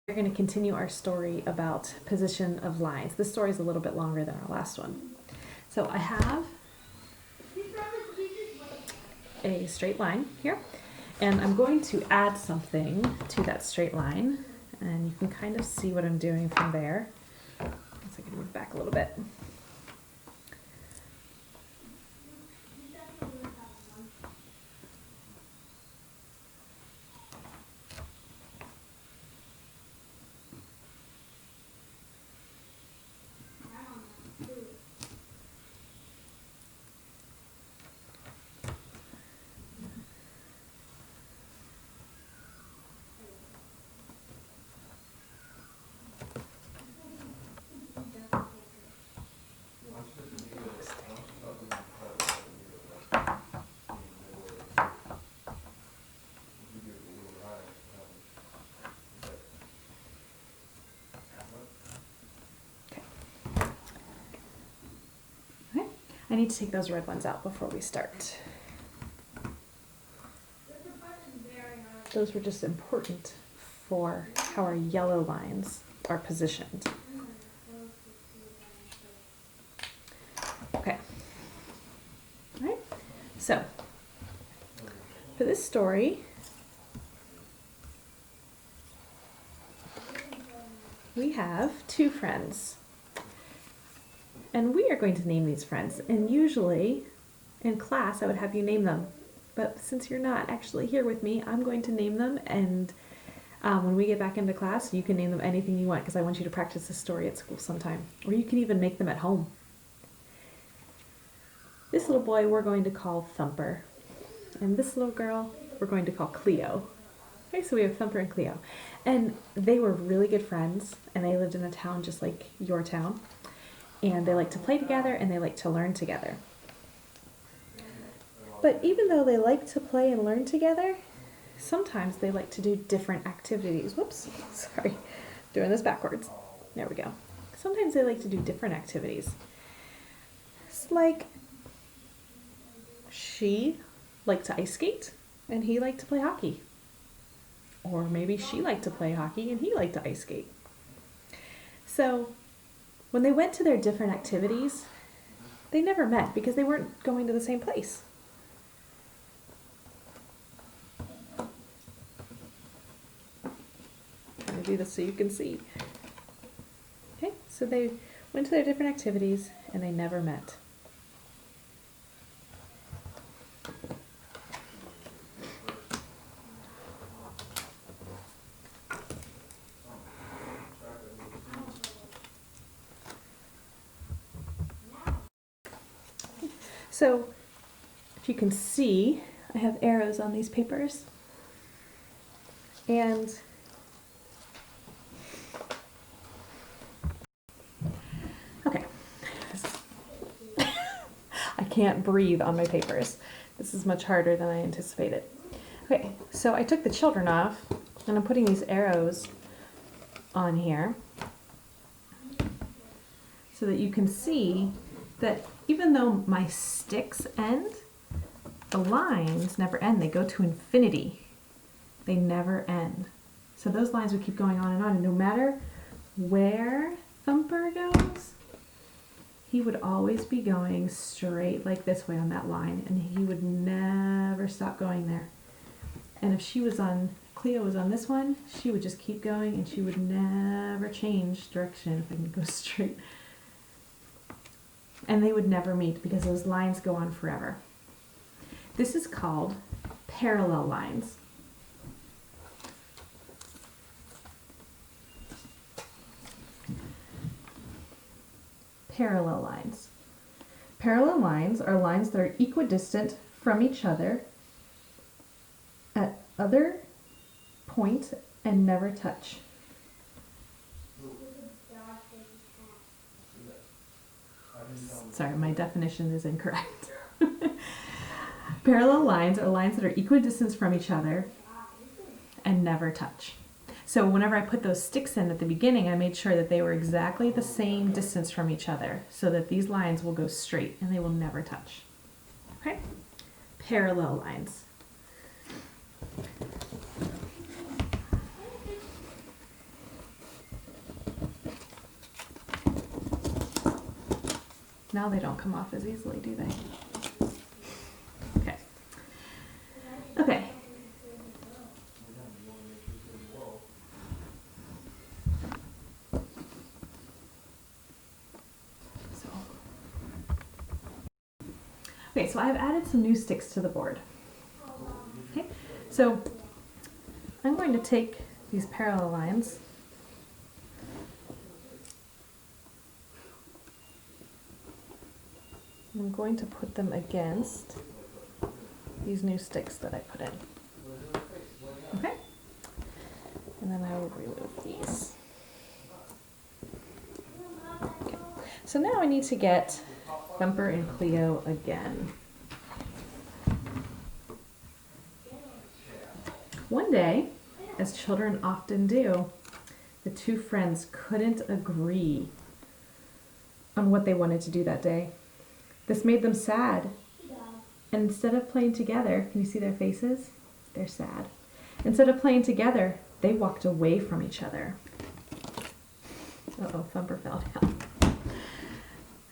We're going to continue our story about position of lines. This story is a little bit longer than our last one. So I have a straight line here, and I'm going to add something to that straight line, and you can kind of see what I'm doing from there. Once I can move back a little bit. I need to take those red ones out before we start. Those were just important for how our yellow lines are positioned. Okay. All right. So, for this story, we have two friends. And we are going to name these friends. And usually in class I would have you name them. But since you're not actually here with me, I'm going to name them. And when we get back into class, you can name them anything you want because I want you to practice this story at school sometime. Or you can even make them at home. This little boy we're going to call Thumper. And this little girl we're going to call Cleo. Okay, so we have Thumper and Cleo. And they were really good friends. And they lived in a town just like your town. And they like to play together and they like to learn together. But even though they like to play and learn together, sometimes they like to do different activities. Whoops, sorry, doing this backwards. There we go. Sometimes they like to do different activities. It's like she liked to ice skate and he liked to play hockey. Or maybe she liked to play hockey and he liked to ice skate. So when they went to their different activities, they never met because they weren't going to the same place. I'm trying to do this so you can see. Okay, so they went to their different activities and they never met. So, if you can see, I have arrows on these papers. And okay. I can't breathe on my papers. This is much harder than I anticipated. Okay, so I took the children off and I'm putting these arrows on here so that you can see that even though my sticks end, the lines never end. They go to infinity. They never end. So those lines would keep going on, and no matter where Thumper goes, he would always be going straight like this way on that line, and he would never stop going there. And if Cleo was on this one, she would just keep going, and she would never change direction if I can go straight. And they would never meet because those lines go on forever. This is called parallel lines. Parallel lines. Parallel lines are lines that are equidistant from each other at other point and never touch. Sorry, my definition is incorrect. Parallel lines are lines that are equidistant from each other and never touch. So whenever I put those sticks in at the beginning, I made sure that they were exactly the same distance from each other so that these lines will go straight and they will never touch. Okay? Parallel lines. Now they don't come off as easily, do they? Okay. Okay. So I've added some new sticks to the board. Okay, so I'm going to take these parallel lines and I'm going to put them against these new sticks that I put in. Okay, and then I will remove these. Okay. So now I need to get Thumper and Cleo again. One day, as children often do, the two friends couldn't agree on what they wanted to do that day. This made them sad. And instead of playing together, can you see their faces? They're sad. Instead of playing together, they walked away from each other. Uh-oh, Thumper fell down.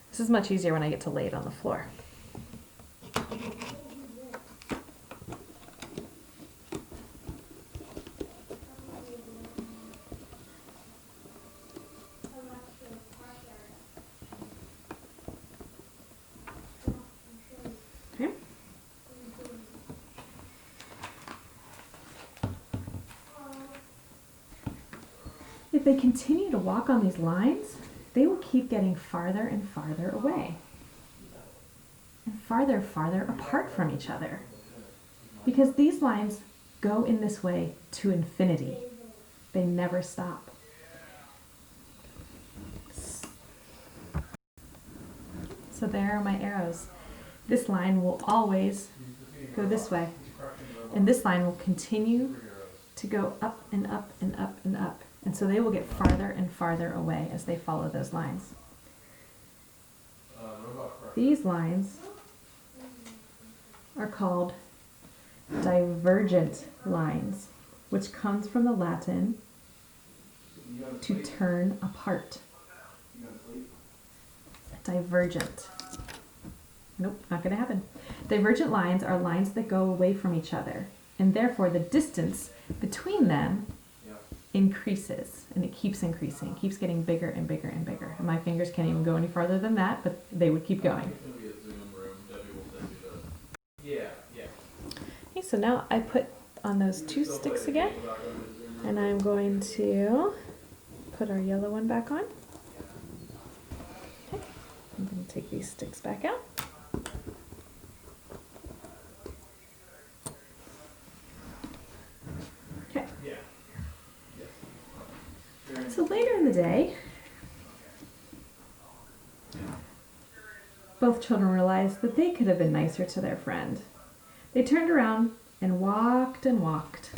This is much easier when I get to lay it on the floor. Okay. If they continue to walk on these lines, they will keep getting farther and farther away and farther apart from each other, because these lines go in this way to infinity. They never stop. So there are my arrows. This line will always go this way, and this line will continue to go up and up and up and up. And so they will get farther and farther away as they follow those lines. These lines are called divergent lines, which comes from the Latin to turn apart. Divergent. Nope, not going to happen. Divergent lines are lines that go away from each other, and therefore the distance between them increases, and it keeps increasing, keeps getting bigger and bigger and bigger. And my fingers can't even go any farther than that, but they would keep going. Okay, so now I put on those two sticks again, and I'm going to put our yellow one back on. Okay, I'm going to take these sticks back out. So later in the day, both children realized that they could have been nicer to their friend. They turned around and walked and walked.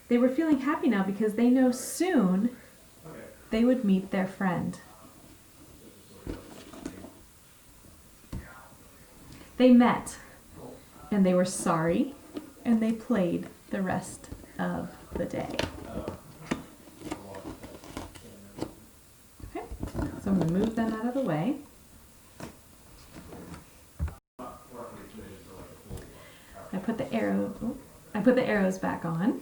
They were feeling happy now because they know soon they would meet their friend. They met, and they were sorry, and they played the rest of the day. Okay, so I'm going to move them out of the way. I put the arrows back on.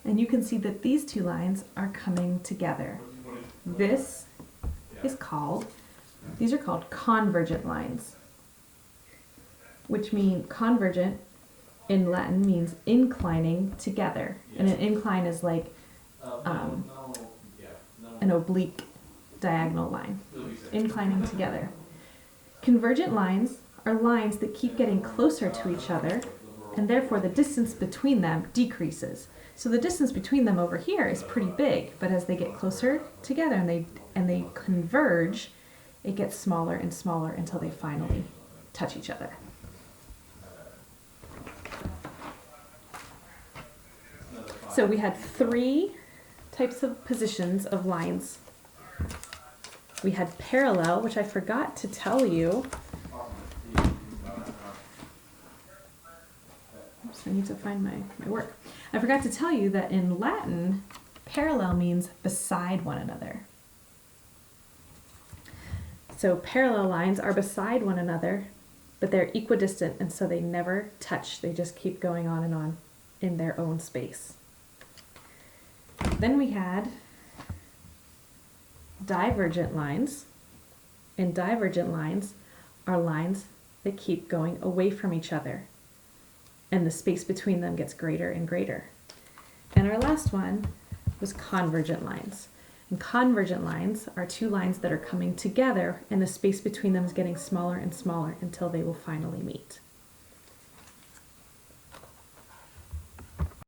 And you can see that these two lines are coming together. These are called convergent lines, which mean convergent in Latin means inclining together. And an incline is like an oblique diagonal line, inclining together. Convergent lines are lines that keep getting closer to each other, and therefore the distance between them decreases. So the distance between them over here is pretty big, but as they get closer together and they converge, it gets smaller and smaller until they finally touch each other. So we had 3 types of positions of lines. We had parallel, which I forgot to tell you Oops, I need to find my work. I forgot to tell you that in Latin, parallel means beside one another. So parallel lines are beside one another, but they're equidistant, and so they never touch. They just keep going on and on in their own space. Then we had divergent lines, and divergent lines are lines that keep going away from each other, and the space between them gets greater and greater. And our last one was convergent lines. And convergent lines are two lines that are coming together, and the space between them is getting smaller and smaller until they will finally meet.